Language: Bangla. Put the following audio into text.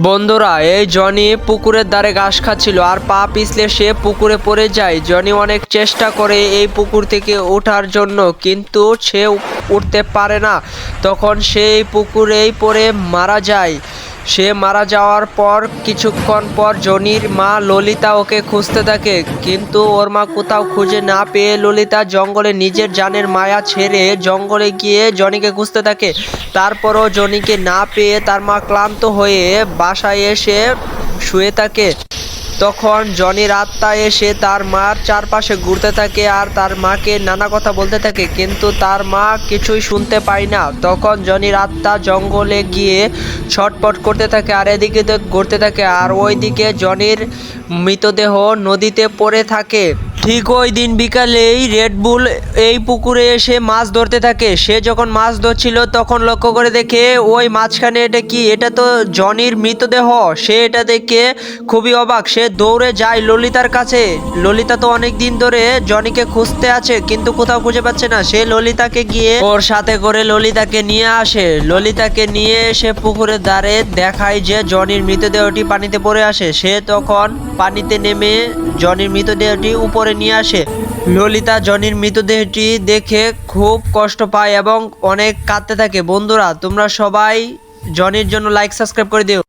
বন্ধুরা, এই জনি পুকুরের ধারে ঘাস খাচ্ছিল আর পা পিছলে সে পুকুরে পড়ে যায়। জনি অনেক চেষ্টা করে এই পুকুর থেকে ওঠার জন্য, কিন্তু সে উঠতে পারে না। তখন সে এই পুকুরেই পড়ে মারা যায়। সে মারা যাওয়ার পর কিছুক্ষণ পর জনির মা ললিতা ওকে খুঁজতে থাকে, কিন্তু ওর মা কোথাও খুঁজে না পেয়ে ললিতা জঙ্গলে নিজের জানের মায়া ছেড়ে জঙ্গলে গিয়ে জনিকে খুঁজতে থাকে। তারপরও জনিকে না পেয়ে তার মা ক্লান্ত হয়ে বাসায় এসে শুয়ে থাকে। তখন জনির আত্মা এসে তার মার চারপাশে ঘুরতে থাকে আর তার মাকে নানা কথা বলতে থাকে, কিন্তু তার মা কিছুই শুনতে পায় না। তখন জনির আত্মা জঙ্গলে গিয়ে ছটপট করতে থাকে আর এদিকে ঘুরতে থাকে, আর ওইদিকে জনির মৃতদেহ নদীতে পড়ে থাকে। ঠিক ওই দিন বিকালেই রেডবুল এই পুকুরে এসে মাছ ধরতে থাকে। সে যখন মাছ ধরছিল তখন লক্ষ্য করে দেখে ওই মাঝখানে এটা কি, এটা তো জনির মৃতদেহ। সে এটা দেখে খুবই অবাক। সে দৌড়ে যায় ললিতার কাছে। ললিতা তো অনেক দিন ধরে জনিকে খুঁজতে আছে, কিন্তু কোথাও খুঁজে পাচ্ছে না। সে ললিতাকে গিয়ে ওর সাথে করে ললিতাকে নিয়ে আসে। ললিতাকে নিয়ে এসে পুকুরের ধারে দেখায় যে জনির মৃতদেহটি পানিতে পড়ে আসে। সে তখন পানিতে নেমে জনির মৃতদেহটি উপরে নিয়ে আসে। ললিতা জনির মৃতদেহটি দেখে খুব কষ্ট পায় এবং অনেক কাঁদতে থাকে। বন্ধুরা, তোমরা সবাই জনির জন্য লাইক সাবস্ক্রাইব করে দিও।